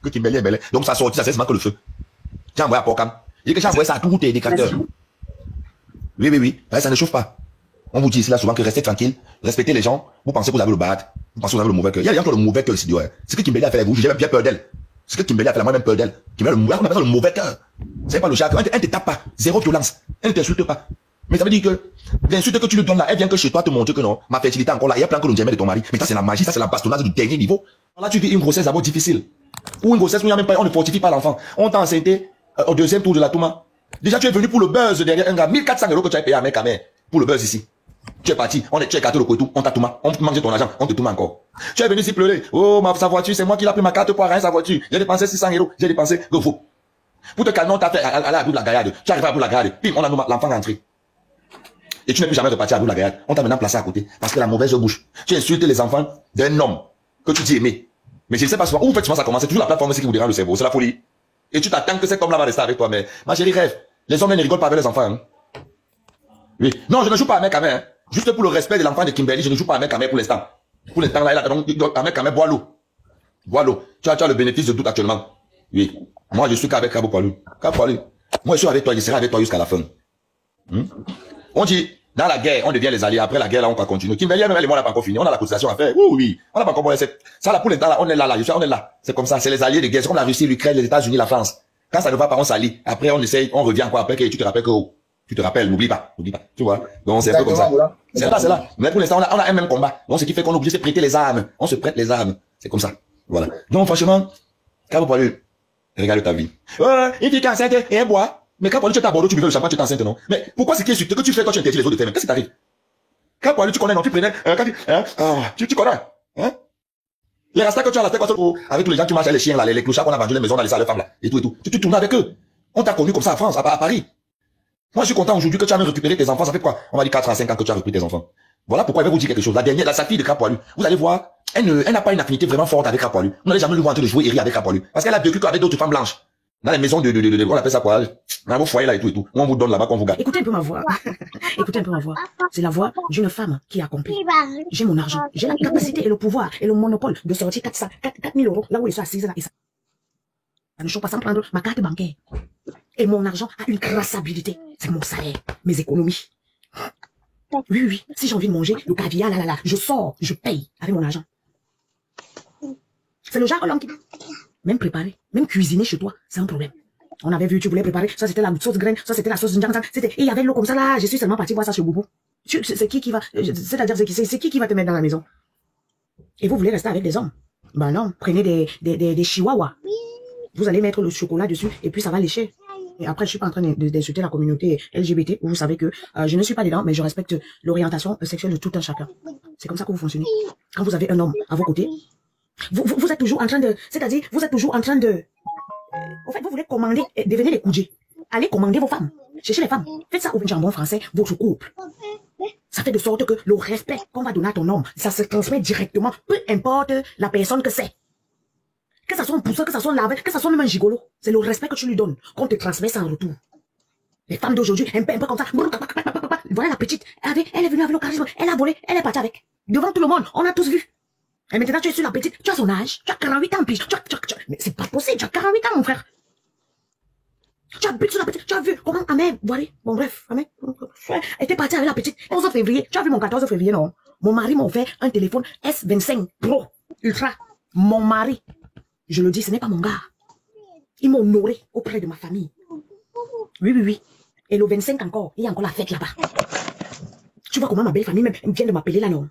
que Kimberly est belle. Donc ça sortit, ça c'est seulement que le feu. Tu as envoyé à Porcam. Il dit que j'ai envoyé ça à tous tes indicateurs. Oui, oui, oui. Ça ne chauffe pas. On vous dit ici là souvent que restez tranquille, respectez les gens. Vous pensez que vous avez le bad, vous pensez que vous avez le mauvais cœur. Il y a des gens qui ont le mauvais cœur ici. C'est ce que Kimberly a fait avec vous. J'ai même bien peur d'elle. C'est ce que Kimberly a fait, moi-même peur d'elle. Kimberly, on appelle ça le mauvais cœur. C'est pas le chat. Elle ne te tape pas. Zéro violence. Elle ne t'insulte pas. Mais ça veut dire que l'insulte que tu lui donnes là, elle vient que chez toi te montrer que non, ma fertilité encore là, il y a plein que l'on diamètre de ton mari. Mais ça, c'est la magie, ça, c'est la bastonnade du dernier niveau. Là, tu vis une grossesse d'abord difficile. Ou une grossesse où il n'y a même pas, on ne fortifie pas l'enfant. On t'a enceinté au deuxième tour de la Touma. Déjà, tu es venu pour le buzz derrière un gars. 1400 € que tu as payé à mec à mère pour le buzz ici. Tu es parti, tu es écarté le couteau, on t'a Touma. On mange ton argent, on te Touma encore. Tu es venu ici pleurer. Oh, sa voiture, c'est moi qui l'ai pris ma carte pour rien sa voiture. J'ai dépensé 600 €. J'ai dépensé le faux. Pour te calmer, on t'a fait aller à bout de la gaillade. Tu arrives à bout de la gaillade. Pim, on a l'enfant rentré. Et tu n'es plus jamais reparti à bout de la gaillade. On t'a maintenant placé à côté. Parce que la mauvaise bouche. Tu insultes les enfants d'un homme que tu dis aimer. Mais je ne sais pas souvent. Où fait, ça commence. C'est toujours la plateforme qui vous dérange le cerveau. C'est la folie. Et tu t'attends que cet homme-là va rester avec toi. Mais ma chérie rêve. Les hommes ne rigolent pas avec les enfants. Hein. Oui. Non, je ne joue pas à mec à mère. Hein. Juste pour le respect de l'enfant de Kimberly, je ne joue pas à mec à mère pour l'instant. Pour l'instant, là, donc, à mec à mère, bois l'eau. Bois l'eau. Tu as le bénéfice de tout actuellement. Oui. Moi, je suis qu'avec Cabo Poilou. Cabo Poilou. Moi, je suis avec toi. Je serai avec toi jusqu'à la fin. On dit, dans la guerre, on devient les alliés. Après la guerre, là, on va continuer. Kimberly, elle et moi, on n'a pas encore fini. On a la cotisation à faire. Oui, oui. On n'a pas encore fait. Ça, là, pour l'instant, là, on est là, on est là. C'est comme ça. C'est les alliés de guerre. C'est comme la Russie, l'Ukraine, les États-Unis, la France. Quand ça ne va pas, on s'allie. Après, on essaye, on revient encore après que tu te rappelles que, tu te rappelles, n'oublie pas. Tu vois. Donc, c'est un peu comme ça. C'est là. Mais pour l'instant, on a un même combat. Donc, ce qui fait qu'on est obligé de se prêter les armes. On se prête les armes. C'est comme ça. Voilà. Donc, franchement, Cabo Poilou, regarde ta vie. Une fille qui est enceinte et elle boit. Mais quand tu es à Bordeaux, tu buvais le champagne, tu es enceinte, non? Mais pourquoi c'est ce que tu fais quand tu interdis les autres de faire? Qu'est-ce qui t'arrive? Quand tu connais, non, tu prenais, tu connais, hein? Les rastas que tu as la tête avec tous les gens, tu marches avec les chiens, là, les clochards qu'on a vendu les maisons, on a laissé à les femmes, là, et tout. Tu tournes avec eux. On t'a connu comme ça à France, à Paris. Moi, je suis content aujourd'hui que tu as même récupéré tes enfants. Ça fait quoi? On va dire 4 à 5 ans que tu as récupéré tes enfants. Voilà pourquoi je vais vous dire quelque chose. Sa fille de Crapoilu, vous allez voir, elle n'a pas une affinité vraiment forte avec Crapoilu. Vous n'allez jamais lui voir en train de jouer et rire avec Crapoilu. Parce qu'elle a vécu avec d'autres femmes blanches. Dans les maisons on appelle ça quoi? Dans vos foyers là et tout. On vous donne là-bas qu'on vous garde. Écoutez un peu ma voix. Écoutez un peu ma vour. C'est la voix d'une femme qui a accompli. J'ai mon argent. J'ai la capacité et le pouvoir et le monopole de sortir 4 000 € là où je suis assise là. Et ça ne chauffe pas sans prendre ma carte bancaire. Et mon argent a une traçabilité. C'est mon salaire, mes économies. Oui. Si j'ai envie de manger le caviar, là, je sors, je paye avec mon argent. C'est le genre l'homme qui... Même préparer, même cuisiner chez toi, c'est un problème. On avait vu, tu voulais préparer, ça c'était la sauce graine, ça c'était la sauce gingembre, et il y avait l'eau comme ça là, je suis seulement parti voir ça chez Boubou. C'est qui va, c'est-à-dire c'est qui va te mettre dans la maison? Et vous voulez rester avec des hommes? Ben non, prenez des chihuahuas. Vous allez mettre le chocolat dessus et puis ça va lécher. Et après, je suis pas en train d'insulter la communauté LGBT. Vous savez que je ne suis pas dedans, mais je respecte l'orientation sexuelle de tout un chacun. C'est comme ça que vous fonctionnez. Quand vous avez un homme à vos côtés, vous êtes toujours en train de... C'est-à-dire, vous êtes toujours en train de... En fait, vous voulez commander, devenez des coudées. Allez commander vos femmes. Cherchez les femmes. Faites ça au jambon français, votre couple. Ça fait de sorte que le respect qu'on va donner à ton homme, ça se transmet directement, peu importe la personne que c'est. Que ça soit un pousseur, que ça soit un laveur, que ça soit même un gigolo. C'est le respect que tu lui donnes, qu'on te transmet ça en retour. Les femmes d'aujourd'hui, un peu comme ça. Voilà la petite. Elle est venue avec le charisme. Elle a volé, elle est partie avec. Devant tout le monde, on a tous vu. Et maintenant, tu es sur la petite, tu as son âge, tu as 48 ans, puis mais c'est pas possible, tu as 48 ans, mon frère. Tu habites sur la petite, tu as vu comment Amé, voilà, bon bref, Amé, elle était partie avec la petite, 11 février, tu as vu mon 14 février, non? Mon mari m'a offert un téléphone S25 Pro, Ultra. Mon mari, je le dis, ce n'est pas mon gars. Il m'a honoré auprès de ma famille. Oui. Et le 25 encore, il y a encore la fête là-bas. Tu vois comment ma belle famille même vient de m'appeler là, non?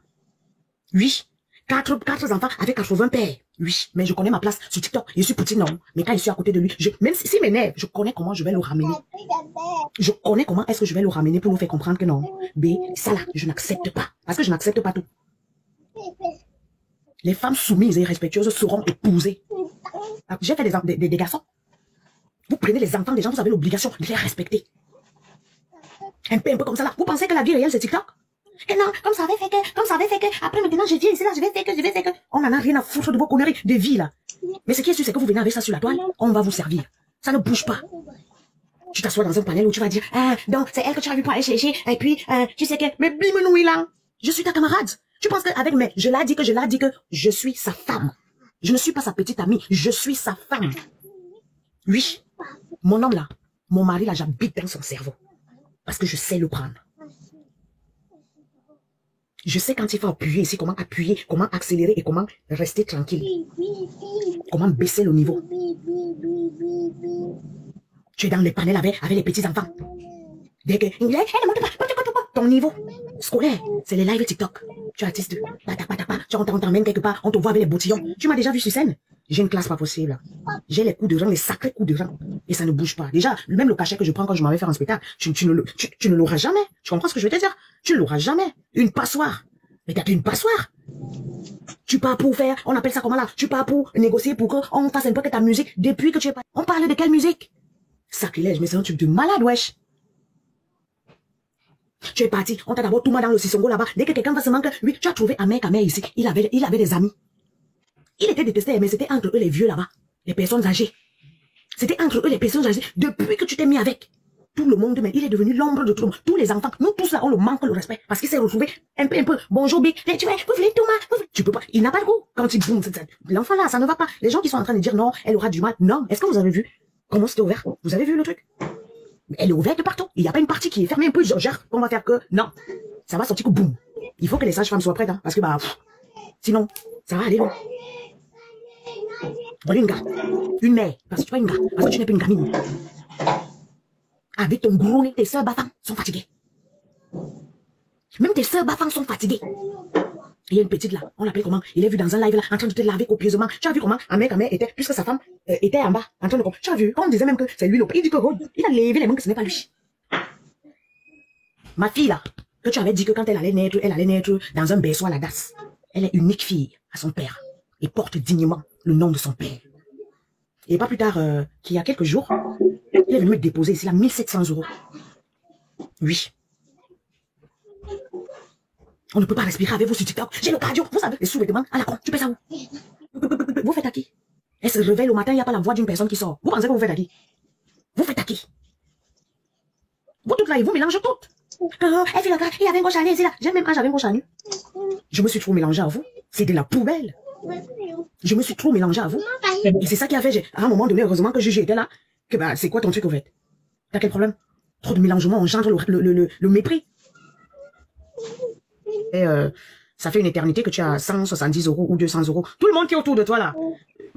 Oui. 4 enfants avec 80 pères. Oui, mais je connais ma place sur TikTok. Je suis petite, non. Mais quand je suis à côté de lui, même s'il m'énerve, je connais comment je vais le ramener. Je connais comment est-ce que je vais le ramener pour nous faire comprendre que non. B, ça là, je n'accepte pas. Parce que je n'accepte pas tout. Les femmes soumises et respectueuses seront épousées. J'ai fait des garçons. Vous prenez les enfants des gens, vous avez l'obligation de les respecter. Un peu comme ça là. Vous pensez que la vie réelle c'est TikTok? Et non, comme ça avait fait que, après maintenant je viens ici là, je vais faire que. On n'en a rien à foutre de vos conneries de vie là. Mais ce qui est sûr, c'est que vous venez avec ça sur la toile, on va vous servir. Ça ne bouge pas. Tu t'assois dans un panel où tu vas dire, donc c'est elle que tu as vu pour aller chercher, et puis, tu sais que, mais bim là, je suis ta camarade. Tu penses qu'avec je l'ai dit que je suis sa femme. Je ne suis pas sa petite amie, je suis sa femme. Oui, mon homme là, mon mari là, j'habite dans son cerveau. Parce que je sais le prendre. Je sais quand il faut appuyer ici, comment appuyer, comment accélérer et comment rester tranquille. Comment baisser le niveau. Tu es dans les panels avec les petits enfants. Dès que ton niveau scolaire, c'est les lives TikTok. Tu es artiste, tu t'emmènes quelque part, on te voit avec les boutillons. Tu m'as déjà vu sur scène. J'ai une classe pas possible. J'ai les coups de rang, les sacrés coups de rang. Et ça ne bouge pas. Déjà, même le cachet que je prends quand je m'en vais faire un spectacle, tu ne l'auras jamais. Tu comprends ce que je veux te dire? Tu ne l'auras jamais. Une passoire. Mais t'as une passoire. Tu pars pour faire, on appelle ça comment là? Tu pars pour négocier pour qu'on fasse un peu que ta musique depuis que tu es pas. On parlait de quelle musique? Sacrilège, mais c'est un truc de malade, wesh. Tu es parti, on t'a d'abord tout mal dans le Sissongo là-bas. Dès que quelqu'un va se manquer, oui, tu as trouvé un mec ici. Il avait des amis. Il était détesté, mais c'était entre eux les vieux là-bas. Les personnes âgées. C'était entre eux les personnes âgées. Depuis que tu t'es mis avec tout le monde, mais il est devenu l'ombre de tout le monde. Tous les enfants, nous tous là, on le manque le respect. Parce qu'il s'est retrouvé un peu. Bonjour Big, tu peux pas. Il n'a pas le goût. Quand il boum, l'enfant là, ça ne va pas. Les gens qui sont en train de dire non, elle aura du mal. Non, est-ce que vous avez vu comment c'était ouvert? Vous avez vu le truc? Elle est ouverte de partout. Il n'y a pas une partie qui est fermée un peu. Genre, on va faire que... Non. Ça va sortir que boum. Il faut que les sages-femmes soient prêtes. Hein, parce que, sinon, ça va aller loin. Voilà une gars. Une mère. Parce que tu es pas une gars. Parce que tu n'es pas une gamine. Avec ton gros nez, tes sœurs baffants sont fatiguées. Même tes sœurs baffants sont fatiguées. Il y a une petite là, on l'appelle comment? Il est vu dans un live là, en train de te laver copieusement. Tu as vu comment un mec était, puisque sa femme était en bas, en train de... Tu as vu, quand on disait même que c'est lui le... Il dit que il a levé les mains que ce n'est pas lui. Ma fille là, que tu avais dit que quand elle allait naître dans un berceau à la DAS. Elle est unique fille à son père et porte dignement le nom de son père. Et pas plus tard qu'il y a quelques jours, il est venu me déposer ici là 1700 €. Oui. On ne peut pas respirer avec vous sur TikTok. J'ai le cardio. Vous savez, les sous-vêtements à la con. Tu payes ça où? Vous faites à qui? Elle se réveille le matin, il n'y a pas la voix d'une personne qui sort. Vous pensez que vous faites à qui? Vous faites à qui? Vous toutes là, ils vous mélangez toutes. Elle fait la carte, il y avait un gros charnu ici là. J'ai même âge avec un gros charnu. Je me suis trop mélangée à vous. C'est de la poubelle. Je me suis trop mélangée à vous. Et c'est ça qui a fait, à un moment donné, heureusement que Juju était là. Que c'est quoi ton truc au fait? T'as quel problème? Trop de mélangement engendre le mépris. Et ça fait une éternité que tu as 170 € ou 200 €. Tout le monde qui est autour de toi là.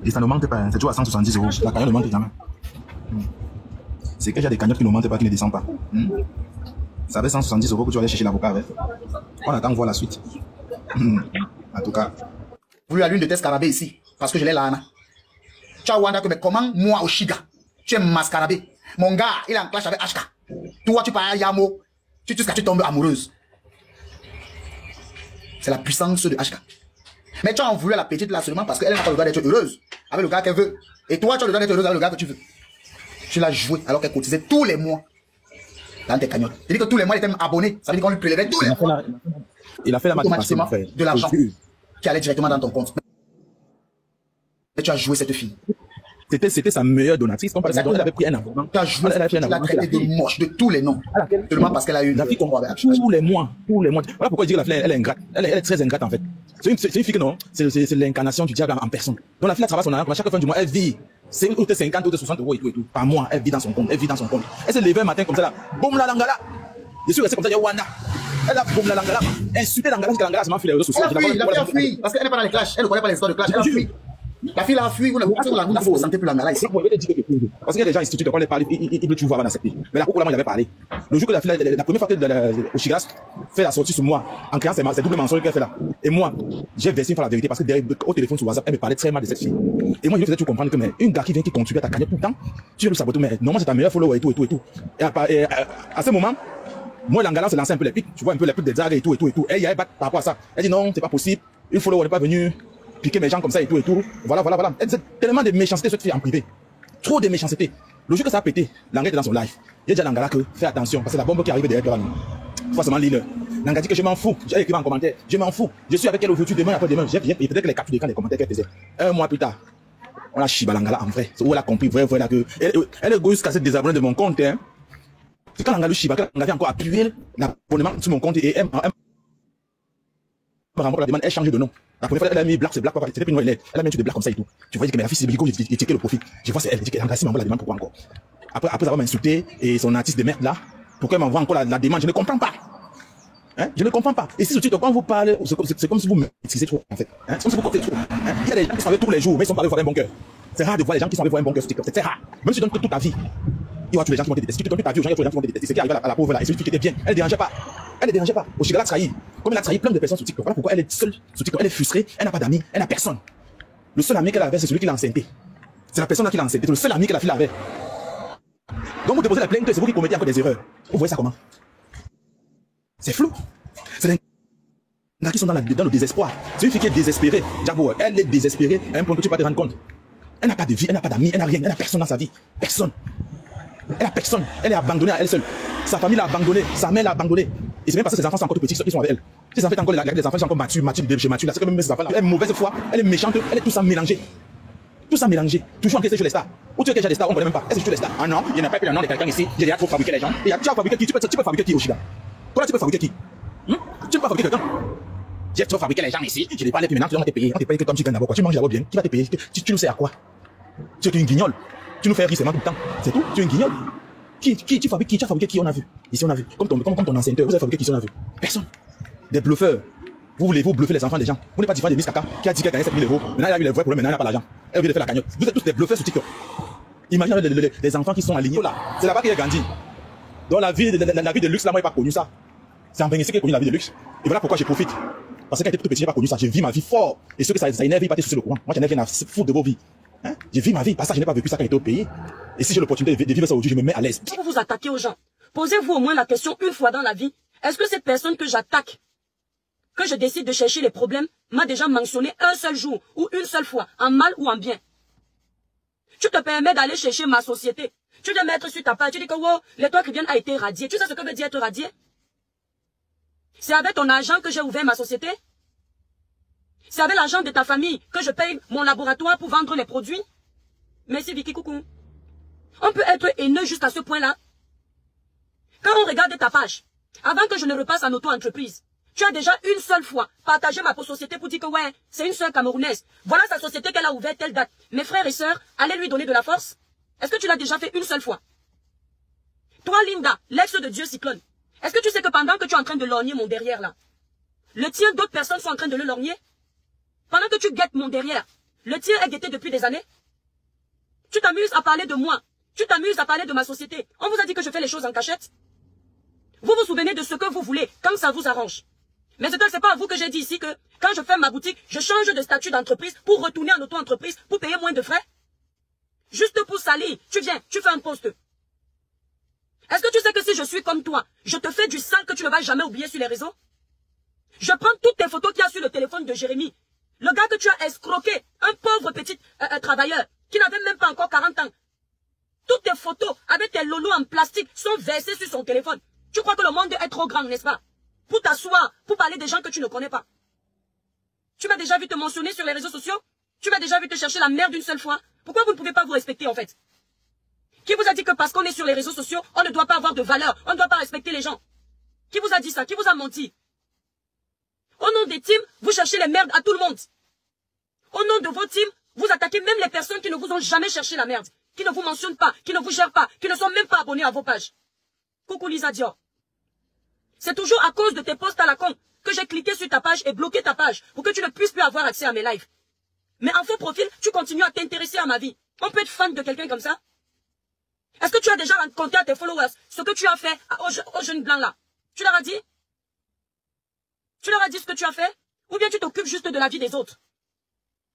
Et ça ne manque pas, c'est toujours à 170 €. La cagnotte ne manque jamais. C'est que j'ai des cagnottes qui ne montent pas, qui ne descendent pas. Ça fait 170 € que tu vas aller chercher l'avocat avec. On attend de voir la suite. En tout cas. Vous lui avez l'une de tes scarabées ici, parce que je l'ai là, Anna. Tu as Wanda que, mais comment moi, Oshiga, tu es ma scarabée? Mon gars, il est en clash avec HK. Toi, tu parles à Yamo, tu tombes amoureuse. C'est la puissance de HK. Mais tu as en voulu à la petite là seulement parce qu'elle n'a pas le droit d'être heureuse avec le gars qu'elle veut. Et toi, tu as le droit d'être heureuse avec le gars que tu veux. Tu l'as joué alors qu'elle cotisait tous les mois dans tes cagnottes. Il dit que tous les mois, elle était abonnée. Ça veut dire qu'on lui prélevait tous les mois. Il a fait la automatiquement de l'argent qui allait directement dans ton compte. Et tu as joué cette fille. C'était sa meilleure donatrice. Comme elle avait pris un abonnement. Tu as joué, tu l'as traité de moche, de tous les noms. Seulement parce qu'elle a eu la fille tous les mois. Voilà pourquoi je dis que la fille, elle est ingrate. Elle est très ingrate en fait. C'est une fille que non, c'est l'incarnation du diable en personne. Donc la fille, elle travaille son argent. À chaque fin du mois, elle vit. C'est ou 50 ou 60 € et tout. Par mois, elle vit dans son compte. Elle s'est levée un matin comme ça là. Boum la langala. Je suis resté comme ça, il y a Wanda. Elle a boum la langala. Insulté l'angala, parce que l'angala, c'est ma fille, les réseaux sociaux. La fille a fui, parce qu'elle n'est pas dans les clashs. Elle ne connaît pas les histoires de clash. Elle a fui. La fille a fui, vous ne sentez plus l'angala ici. Parce qu'il y a des gens institués, quand elle parle, ils veulent toujours avoir dans cette vie. Mais la couple, il avait parlé. Le jour que la première fois que Oshigas fait la sortie sur moi, en créant ses doubles mensonges qu'elle fait là. Et moi, j'ai versé une fois la vérité parce que au téléphone sur WhatsApp, elle me parlait très mal de cette fille. Et moi, je lui faisais tout comprendre que, mais une gars qui vient, qui contribue à ta cagnotte tout le temps, tu veux le saboter, mais normalement, c'est ta meilleure follower et tout. Et à ce moment, moi, l'angala se lançait un peu les pics, tu vois, un peu les pics des dragues et tout. Et il y a un bac par rapport à ça. Elle dit non, c'est pas possible. Une follower n'est pas venue piquer mes gens comme ça et tout. Voilà. C'est tellement de méchanceté cette fille en privé. Trop de méchanceté. Le jour que ça a pété, l'angala était dans son live. Il y a déjà l'angala que fais attention, parce que la bombe qui arrive derrière toi, forcément lire. L'angala dit que je m'en fous. J'ai écrit en commentaire. Je m'en fous. Je suis avec elle aujourd'hui, demain, après demain. J'ai peut-être que les captures d'écran des commentaires qu'elle faisait. Un mois plus tard, on a chiba l'angala en vrai. C'est où elle a compris, vrai, là, que elle est jusqu'à se désabonner de mon compte, hein. C'est quand l'angala chiba, qu'elle avait encore appuyé l'abonnement sur mon compte et elle me remporte la demande, elle change de nom. La première fois, elle a mis black, c'est black, c'était plus noir et net. Elle a mis un truc de black comme ça et tout. Tu voyais que mais la fille, c'est Brigo, j'ai checké le profil. Je vois, c'est elle. Je dis qu'elle m'envoie la demande, pourquoi encore? Après avoir m'insulté et son artiste de merde là, pourquoi elle m'envoie encore la demande? Je ne comprends pas. Hein? Je ne comprends pas. Et si ce truc, quand vous parlez, c'est comme si vous m'excusez trop, en fait. Hein? C'est comme si vous comptez trop. Hein? Il y a des gens qui sont avec tous les jours, mais ils sont pas avec voir un bon cœur. C'est rare de voir les gens qui sont avec voir un bon cœur sur TikTok. C'est très rare. Même si tu donnes toute ta vie, il y aura tous les gens qui vont te détester. Si tu donnes toute ta vie aux gens, il y a tous les gens qui vont te détester. C'est qui arrive à la pauvre là. Et celui qui était bien, elle ne dérangeait pas. Elle ne dérangeait pas. Au Chiga l'a trahi. Comme elle a trahi plein de personnes sur TikTok. Voilà pourquoi elle est seule sur TikTok. Elle est frustrée. Elle n'a pas d'amis. Elle n'a personne. Le seul ami qu'elle avait, c'est celui qui l'a enceinté. C'est la personne là qui l'a enceinté. C'est le seul ami que la fille avait. Donc vous déposez la plainte, c'est vous qui commettez encore des erreurs. Vous voyez ça comment? C'est flou. C'est des gars qui sont dans le désespoir. C'est une fille qui est désespérée. Jabo, elle est désespérée à un point que tu vas te rendre compte. Elle n'a pas de vie, elle n'a pas d'amis, elle n'a rien, elle n'a personne dans sa vie. Personne. Elle a personne. Elle est abandonnée à elle seule. Sa famille l'a abandonnée, sa mère l'a abandonnée. Et c'est même parce que ses enfants sont encore tout petits, ils sont avec elle. Si ça fait encore les enfants sont encore matures de chez Mathieu, là, c'est que même ses enfants là, elle est mauvaise foi, elle est méchante, elle est tout ça mélangé. Tout ça mélangé. Toujours encaissé sur les stars. Où tu es déjà des stars, on ne connaît même pas. Est-ce que tu es les stars? Ah non, il n'y a pas eu le nom de quelqu'un ici. J'ai déjà trop fabriqué les gens. Et tu as fabriqué qui? Tu peux fabriquer qui, Oshiga? Toi là, tu peux fabriquer qui? Tu ne peux pas fabriquer quelqu'un. J'ai trop fabriqué les gens ici. Je n'ai pas l'air, puis maintenant tu dois te payer. On te paye que comme chicken d'abord, quoi. Tu manges d'abord bien. Qui va te payer? Tu nous sais à quoi? Tu es une guignole. Tu nous fais rire seulement tout le temps. C'est tout. Tu es une guignole. Tu fabriques qui? Tu as fabriqué qui? On a vu. Ici, on a vu. Comme ton enceinteur. Vous avez fabriqué qui? On a vu. Personne. Des bluffeurs. Vous voulez vous bluffer les enfants des gens. Vous n'êtes pas différent de Miss Kaka qui a dit qu'elle gagnait 7 000 €. Maintenant, elle a eu les vrais problèmes. Maintenant, elle n'a pas l'argent. Elle vient de faire la cagnotte. Vous êtes tous des bluffeurs sur TikTok. Imaginez les enfants qui sont alignés là. C'est là-bas qu'il a grandi. Dans la vie de luxe, là, moi, j'ai pas connu ça. C'est en Bénéfice qui a connu la vie de luxe. Et voilà pourquoi je profite. Parce qu'elle était tout petit, j'ai pas connu ça. J'ai vu ma vie fort. Et ceux que ça énerve, ils partent sur le courant. Moi, j'en ai rien à foutre de vos vies. Hein? J'ai vu ma vie. Parce que je n'ai pas vécu ça quand j'étais au pays. Et si j'ai l'opportunité de vivre ça aujourd'hui, je me mets à l'aise. Si vous vous attaquez aux gens, posez-vous au moins la question une fois dans la vie. Est-ce que cette personne que j'attaque, que je décide de chercher les problèmes, m'a déjà mentionné un seul jour ou une seule fois, en mal ou en bien? Tu te permets d'aller chercher ma société. Tu viens mettre sur ta page, tu dis que wow, l'étoile qui vient a été radiée. Tu sais ce que veut dire être radié? C'est avec ton argent que j'ai ouvert ma société? C'est avec l'argent de ta famille que je paye mon laboratoire pour vendre les produits? Merci Vicky, coucou. On peut être haineux jusqu'à ce point-là. Quand on regarde ta page, avant que je ne repasse en auto-entreprise, tu as déjà une seule fois partagé ma société pour dire que ouais, c'est une sœur camerounaise. Voilà sa société qu'elle a ouverte telle date. Mes frères et sœurs, allez lui donner de la force. Est-ce que tu l'as déjà fait une seule fois? Toi, Linda, l'ex de Dieu Cyclone, est-ce que tu sais que pendant que tu es en train de lorgner mon derrière là, le tien d'autres personnes sont en train de le lorgner? Pendant que tu guettes mon derrière, le tien est guetté depuis des années? Tu t'amuses à parler de moi. Tu t'amuses à parler de ma société. On vous a dit que je fais les choses en cachette. Vous vous souvenez de ce que vous voulez quand ça vous arrange. Mais c'est pas à vous que j'ai dit ici que quand je ferme ma boutique, je change de statut d'entreprise pour retourner en auto-entreprise pour payer moins de frais. Juste pour salir, tu viens, tu fais un poste. Est-ce que tu sais que si je suis comme toi, je te fais du sale que tu ne vas jamais oublier sur les réseaux? Je prends toutes tes photos qu'il y a sur le téléphone de Jérémy. Le gars que tu as escroqué, un pauvre petit travailleur qui n'avait même pas encore 40 ans. Toutes tes photos avec tes lolos en plastique sont versées sur son téléphone. Tu crois que le monde est trop grand, n'est-ce pas? Pour t'asseoir, pour parler des gens que tu ne connais pas. Tu m'as déjà vu te mentionner sur les réseaux sociaux? Tu m'as déjà vu te chercher la merde une seule fois? Pourquoi vous ne pouvez pas vous respecter en fait? Qui vous a dit que parce qu'on est sur les réseaux sociaux, on ne doit pas avoir de valeur, on ne doit pas respecter les gens? Qui vous a dit ça? Qui vous a menti? Au nom des teams, vous cherchez les merdes à tout le monde. Au nom de vos teams, vous attaquez même les personnes qui ne vous ont jamais cherché la merde, qui ne vous mentionnent pas, qui ne vous gèrent pas, qui ne sont même pas abonnés à vos pages. Coucou Lisa Dior. C'est toujours à cause de tes posts à la con que j'ai cliqué sur ta page et bloqué ta page pour que tu ne puisses plus avoir accès à mes lives. Mais en faux profil, tu continues à t'intéresser à ma vie. On peut être fan de quelqu'un comme ça? Est-ce que tu as déjà raconté à tes followers ce que tu as fait aux jeunes blancs là? Tu leur as dit? Tu leur as dit ce que tu as fait? Ou bien tu t'occupes juste de la vie des autres?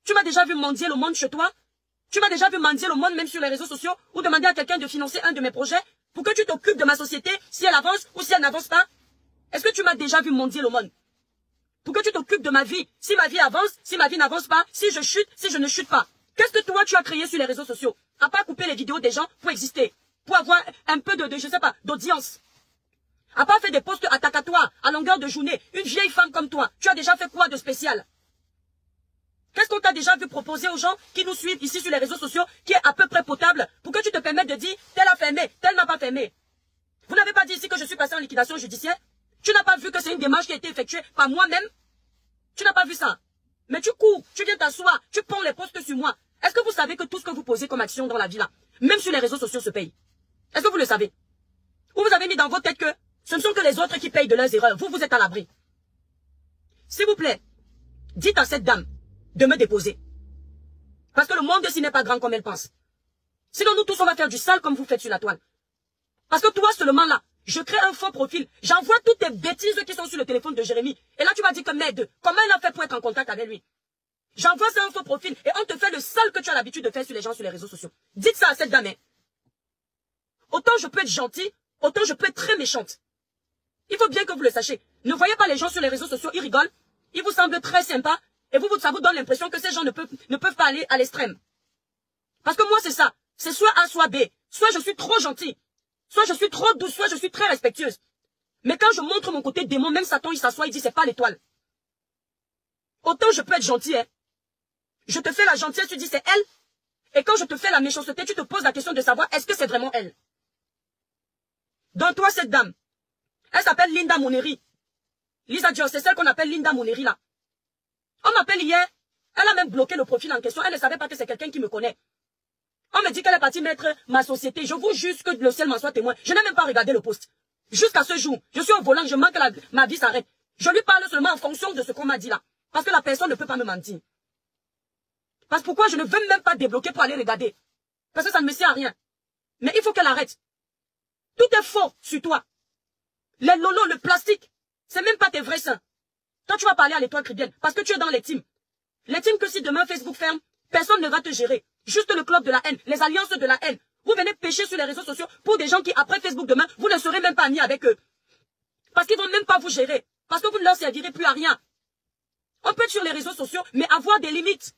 Tu m'as déjà vu mendier le monde chez toi? Tu m'as déjà vu mendier le monde même sur les réseaux sociaux ou demander à quelqu'un de financer un de mes projets pour que tu t'occupes de ma société si elle avance ou si elle n'avance pas? Est-ce que tu m'as déjà vu mendier le monde? Pour que tu t'occupes de ma vie, si ma vie avance, si ma vie n'avance pas, si je chute, si je ne chute pas. Qu'est-ce que toi tu as créé sur les réseaux sociaux? À part couper les vidéos des gens pour exister, pour avoir un peu de je sais pas, d'audience. À part faire des posts attacatoires à longueur de journée, une vieille femme comme toi, tu as déjà fait quoi de spécial? Qu'est-ce qu'on t'a déjà vu proposer aux gens qui nous suivent ici sur les réseaux sociaux, qui est à peu près potable, pour que tu te permettes de dire, tel a fermé, tel n'a pas fermé? Vous n'avez pas dit ici que je suis passé en liquidation judiciaire? Tu n'as pas vu que c'est une démarche qui a été effectuée par moi-même? Tu n'as pas vu ça? Mais t'assois, tu prends les postes sur moi. Est-ce que vous savez que tout ce que vous posez comme action dans la vie là, même sur les réseaux sociaux se paye? Est-ce que vous le savez? Ou vous avez mis dans votre tête que ce ne sont que les autres qui payent de leurs erreurs. Vous, vous êtes à l'abri. S'il vous plaît, dites à cette dame de me déposer. Parce que le monde ici n'est pas grand comme elle pense. Sinon, nous tous, on va faire du sale comme vous faites sur la toile. Parce que toi seulement là, je crée un faux profil. J'envoie toutes tes bêtises qui sont sur le téléphone de Jérémy. Et là, tu m'as dit que merde, comment il a fait pour être en contact avec lui? J'envoie ça un faux profil et on te fait le sale que tu as l'habitude de faire sur les gens sur les réseaux sociaux. Dites ça à cette dame. Hein. Autant je peux être gentille, autant je peux être très méchante. Il faut bien que vous le sachiez. Ne voyez pas les gens sur les réseaux sociaux, ils rigolent. Ils vous semblent très sympas. Et ça vous donne l'impression que ces gens ne peuvent pas aller à l'extrême. Parce que moi, c'est ça. C'est soit A, soit B. Soit je suis trop gentille. Soit je suis trop douce, soit je suis très respectueuse. Mais quand je montre mon côté démon, même Satan, il s'assoit, il dit, c'est pas l'étoile. Autant je peux être gentille, hein. Je te fais la gentillesse, tu dis, c'est elle. Et quand je te fais la méchanceté, tu te poses la question de savoir, est-ce que c'est vraiment elle? Donc toi, cette dame, elle s'appelle Linda Moneri. Lisa Dior, c'est celle qu'on appelle Linda Moneri, là. On m'appelle hier, elle a même bloqué le profil en question, elle ne savait pas que c'est quelqu'un qui me connaît. On me dit qu'elle est partie mettre ma société. Je vous jure que le ciel m'en soit témoin. Je n'ai même pas regardé le post. Jusqu'à ce jour, je suis au volant, je manque ma vie s'arrête. Je lui parle seulement en fonction de ce qu'on m'a dit là. Parce que la personne ne peut pas me mentir. Parce que pourquoi je ne veux même pas débloquer pour aller regarder? Parce que ça ne me sert à rien. Mais il faut qu'elle arrête. Tout est faux sur toi. Les lolos, le plastique, c'est même pas tes vrais seins. Toi, tu vas parler à l'étoile chrétienne parce que tu es dans les teams. Les teams que si demain Facebook ferme, personne ne va te gérer. Juste le club de la haine, les alliances de la haine. Vous venez pêcher sur les réseaux sociaux pour des gens qui, après Facebook demain, vous ne serez même pas amis avec eux. Parce qu'ils vont même pas vous gérer. Parce que vous ne leur servirez plus à rien. On peut être sur les réseaux sociaux, mais avoir des limites.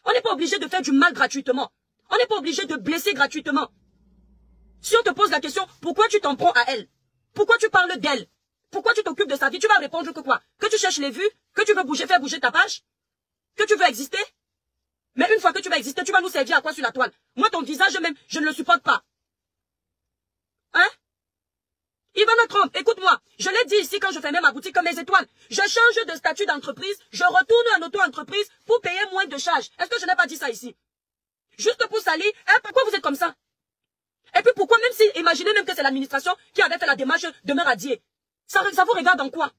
On n'est pas obligé de faire du mal gratuitement. On n'est pas obligé de blesser gratuitement. Si on te pose la question, pourquoi tu t'en prends à elle? Pourquoi tu parles d'elle? Pourquoi tu t'occupes de sa vie? Tu vas répondre que quoi? Que tu cherches les vues? Que tu veux bouger, faire bouger ta page? Que tu veux exister? Mais une fois que tu vas exister, tu vas nous servir à quoi sur la toile? Moi, ton visage même, je ne le supporte pas. Hein? Ivana Trump, écoute-moi. Je l'ai dit ici quand je fermais ma boutique comme mes étoiles. Je change de statut d'entreprise, je retourne en auto-entreprise pour payer moins de charges. Est-ce que je n'ai pas dit ça ici? Juste pour salir, hein, pourquoi vous êtes comme ça? Et puis pourquoi, même si, imaginez même que c'est l'administration qui avait fait la démarche de me radier. Ça vous regarde en quoi?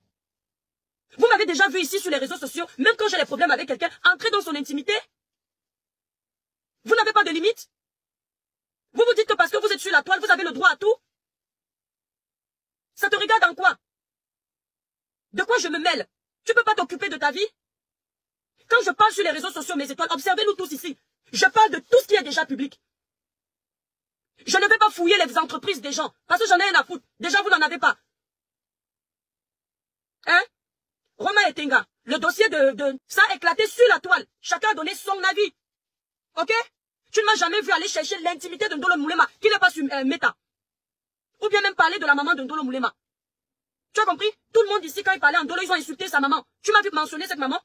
Vous m'avez déjà vu ici sur les réseaux sociaux, même quand j'ai des problèmes avec quelqu'un, entrer dans son intimité? Vous n'avez pas de limite? Vous vous dites que parce que vous êtes sur la toile, vous avez le droit à tout? Ça te regarde en quoi? De quoi je me mêle? Tu peux pas t'occuper de ta vie? Quand je parle sur les réseaux sociaux, mes étoiles, observez-nous tous ici. Je parle de tout ce qui est déjà public. Je ne vais pas fouiller les entreprises des gens, parce que j'en ai rien à foutre. Déjà, vous n'en avez pas. Hein? Romain et Tenga, le dossier ça a éclaté sur la toile. Chacun a donné son avis. Ok? Tu ne m'as jamais vu aller chercher l'intimité de Ndolo Moulema, qui n'est pas sur Meta. Ou bien même parler de la maman de Ndolo Moulema. Tu as compris? Tout le monde ici, quand il parlait en Ndolo, ils ont insulté sa maman. Tu m'as vu mentionner cette maman?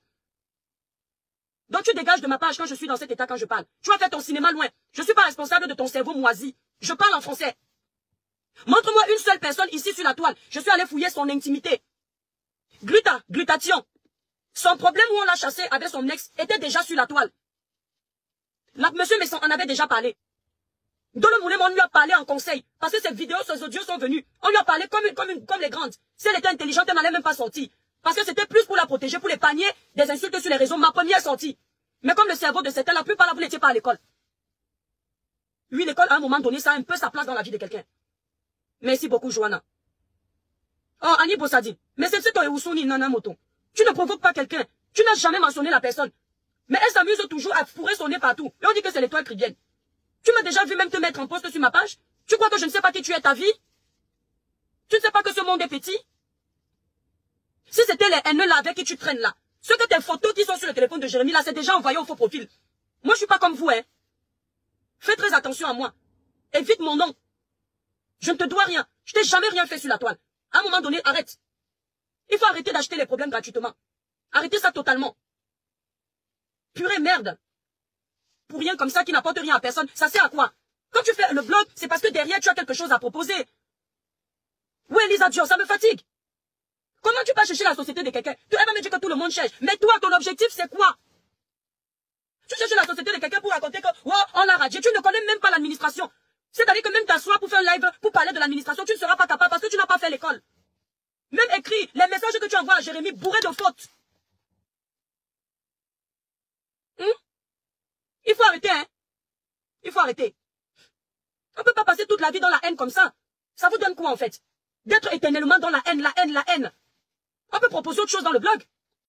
Donc tu dégages de ma page quand je suis dans cet état quand je parle. Tu vas faire ton cinéma loin. Je ne suis pas responsable de ton cerveau moisi. Je parle en français. Montre-moi une seule personne ici sur la toile. Je suis allé fouiller son intimité. Glutathion. Son problème où on l'a chassé avec son ex était déjà sur la toile. Monsieur Messon en avait déjà parlé. Ndolo Moulema, on lui a parlé en conseil. Parce que ces vidéos, ces audios sont venus. On lui a parlé comme les grandes. Si elle était intelligente, elle n'allait même pas sortir. Parce que c'était plus pour la protéger, pour l'épargner des insultes sur les réseaux. Ma première sortie. Mais comme le cerveau de certains, la plupart là, vous n'étiez pas à l'école. Oui, l'école, à un moment donné, ça a un peu sa place dans la vie de quelqu'un. Merci beaucoup, Joanna. Oh, Annie Bossadi. Mais c'est ton Eusuni Nana Moto. Tu ne provoques pas quelqu'un. Tu n'as jamais mentionné la personne. Mais elle s'amuse toujours à fourrer son nez partout. Et on dit que c'est l'étoile chrétienne. Tu m'as déjà vu même te mettre en poste sur ma page? Tu crois que je ne sais pas qui tu es ta vie? Tu ne sais pas que ce monde est petit? Si c'était les haineux là avec qui tu traînes là, ce que tes photos qui sont sur le téléphone de Jérémy là, c'est déjà envoyé au faux profil. Moi je suis pas comme vous, hein. Fais très attention à moi. Évite mon nom. Je ne te dois rien. Je t'ai jamais rien fait sur la toile. À un moment donné, arrête. Il faut arrêter d'acheter les problèmes gratuitement. Arrêtez ça totalement. Purée merde. Pour rien comme ça qui n'apporte rien à personne, ça sert à quoi? Quand tu fais le blog, c'est parce que derrière tu as quelque chose à proposer. Ouais, Lisa Dior, ça me fatigue. Comment tu vas chercher la société de quelqu'un? Tu vas me dire que tout le monde cherche. Mais toi, ton objectif, c'est quoi? Tu cherches la société de quelqu'un pour raconter que, oh, on a radié. Tu ne connais même pas l'administration. C'est-à-dire que même t'asseoir pour faire un live, pour parler de l'administration, tu ne seras pas capable parce que tu n'as pas fait l'école. Même écrit, les messages que tu envoies à Jérémy bourrés de fautes. Il faut arrêter, hein. Il faut arrêter. On ne peut pas passer toute la vie dans la haine comme ça. Ça vous donne quoi en fait? D'être éternellement dans la haine, la haine, la haine. On peut proposer autre chose dans le blog.